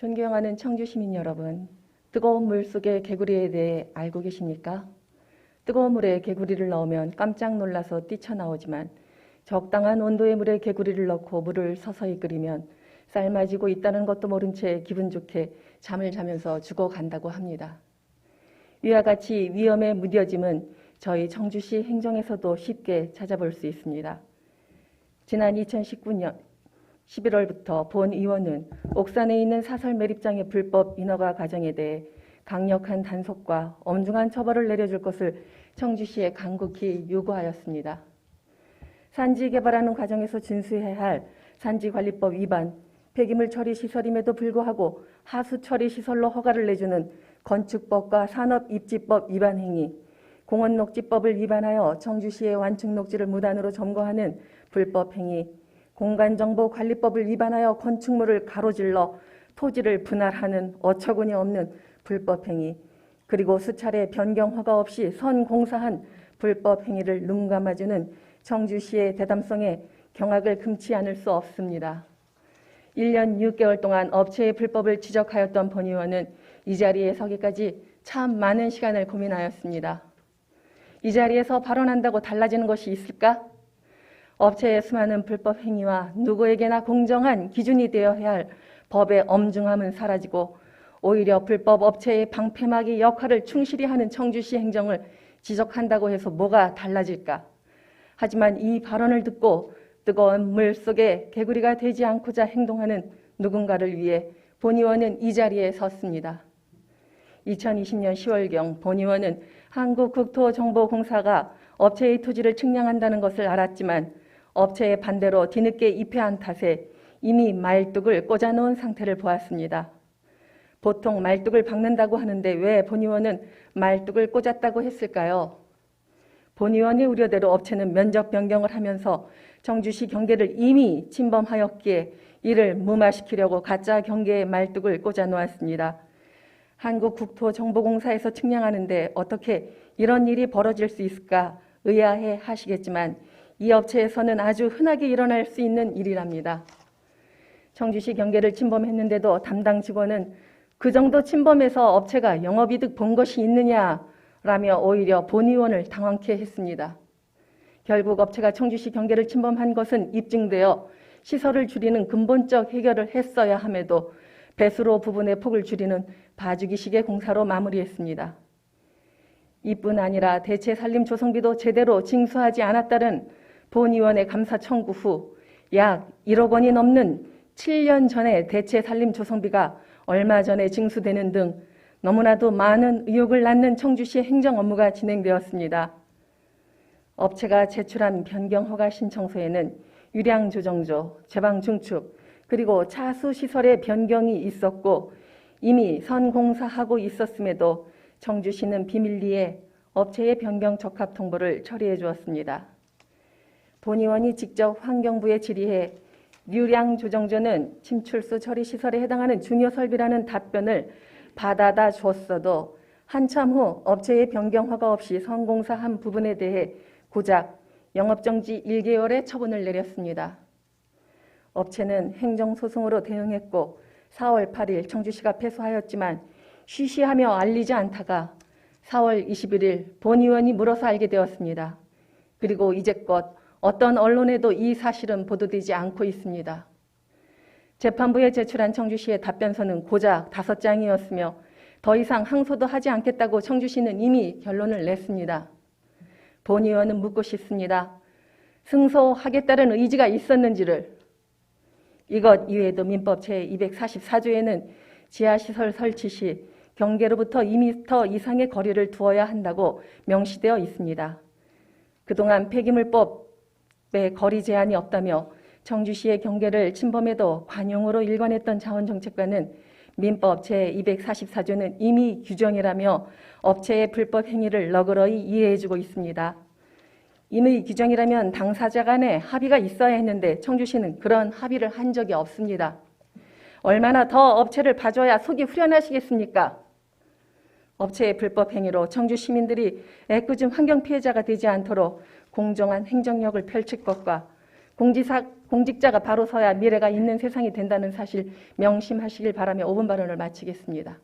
존경하는 청주 시민 여러분, 뜨거운 물 속의 개구리에 대해 알고 계십니까? 뜨거운 물에 개구리를 넣으면 깜짝 놀라서 뛰쳐나오지만 적당한 온도의 물에 개구리를 넣고 물을 서서히 끓이면 삶아지고 있다는 것도 모른 채 기분 좋게 잠을 자면서 죽어간다고 합니다. 위와 같이 위험에 무뎌짐은 저희 청주시 행정에서도 쉽게 찾아볼 수 있습니다. 지난 2019년 11월부터 본 의원은 옥산에 있는 사설 매립장의 불법 인허가 과정에 대해 강력한 단속과 엄중한 처벌을 내려줄 것을 청주시에 간곡히 요구하였습니다. 산지 개발하는 과정에서 준수해야 할 산지관리법 위반, 폐기물 처리 시설임에도 불구하고 하수 처리 시설로 허가를 내주는 건축법과 산업입지법 위반 행위, 공원녹지법을 위반하여 청주시의 완충녹지를 무단으로 점거하는 불법 행위, 공간정보관리법을 위반하여 건축물을 가로질러 토지를 분할하는 어처구니 없는 불법 행위, 그리고 수차례 변경 허가 없이 선공사한 불법 행위를 눈감아주는 청주시의 대담성에 경악을 금치 않을 수 없습니다. 1년 6개월 동안 업체의 불법을 지적하였던 본 의원은 이 자리에 서기까지 참 많은 시간을 고민하였습니다. 이 자리에서 발언한다고 달라지는 것이 있을까? 업체의 수많은 불법 행위와 누구에게나 공정한 기준이 되어야 할 법의 엄중함은 사라지고 오히려 불법 업체의 방패막이 역할을 충실히 하는 청주시 행정을 지적한다고 해서 뭐가 달라질까? 하지만 이 발언을 듣고 뜨거운 물 속에 개구리가 되지 않고자 행동하는 누군가를 위해 본 의원은 이 자리에 섰습니다. 2020년 10월경 본 의원은 한국국토정보공사가 업체의 토지를 측량한다는 것을 알았지만 업체의 반대로 뒤늦게 입회한 탓에 이미 말뚝을 꽂아놓은 상태를 보았습니다. 보통 말뚝을 박는다고 하는데 왜 본 의원은 말뚝을 꽂았다고 했을까요? 본 의원의 우려대로 업체는 면적 변경을 하면서 청주시 경계를 이미 침범하였기에 이를 무마시키려고 가짜 경계에 말뚝을 꽂아 놓았습니다. 한국국토정보공사에서 측량하는데 어떻게 이런 일이 벌어질 수 있을까 의아해 하시겠지만 이 업체에서는 아주 흔하게 일어날 수 있는 일이랍니다. 청주시 경계를 침범했는데도 담당 직원은 그 정도 침범해서 업체가 영업이득 본 것이 있느냐라며 오히려 본 의원을 당황케 했습니다. 결국 업체가 청주시 경계를 침범한 것은 입증되어 시설을 줄이는 근본적 해결을 했어야 함에도 배수로 부분의 폭을 줄이는 봐주기식의 공사로 마무리했습니다. 이뿐 아니라 대체 산림 조성비도 제대로 징수하지 않았다는 본 의원의 감사 청구 후 약 1억 원이 넘는 7년 전에 대체 산림 조성비가 얼마 전에 징수되는 등 너무나도 많은 의혹을 낳는 청주시 행정 업무가 진행되었습니다. 업체가 제출한 변경 허가 신청서에는 유량 조정조, 제방 중축, 그리고 차수 시설의 변경이 있었고 이미 선공사하고 있었음에도 청주시는 비밀리에 업체의 변경 적합 통보를 처리해 주었습니다. 본 의원이 직접 환경부에 질의해 유량 조정조는 침출수 처리 시설에 해당하는 중요 설비라는 답변을 받아다 줬어도 한참 후 업체의 변경 허가 없이 선공사한 부분에 대해 고작 영업정지 1개월의 처분을 내렸습니다. 업체는 행정소송으로 대응했고 4월 8일 청주시가 패소하였지만 쉬쉬하며 알리지 않다가 4월 21일 본 의원이 물어서 알게 되었습니다. 그리고 이제껏 어떤 언론에도 이 사실은 보도되지 않고 있습니다. 재판부에 제출한 청주시의 답변서는 고작 5장이었으며 더 이상 항소도 하지 않겠다고 청주시는 이미 결론을 냈습니다. 본 의원은 묻고 싶습니다. 승소하겠다는 의지가 있었는지를. 이것 이외에도 민법 제244조에는 지하시설 설치 시 경계로부터 2m 이상의 거리를 두어야 한다고 명시되어 있습니다. 그동안 폐기물법에 거리 제한이 없다며 청주시의 경계를 침범해도 관용으로 일관했던 자원정책관은 민법 제244조는 이미 규정이라며 업체의 불법 행위를 너그러이 이해해주고 있습니다. 이미 규정이라면 당사자 간에 합의가 있어야 했는데 청주시는 그런 합의를 한 적이 없습니다. 얼마나 더 업체를 봐줘야 속이 후련하시겠습니까? 업체의 불법 행위로 청주 시민들이 애꿎은 환경 피해자가 되지 않도록 공정한 행정력을 펼칠 것과 공직자가 바로 서야 미래가 있는 세상이 된다는 사실 명심하시길 바라며 5분 발언을 마치겠습니다.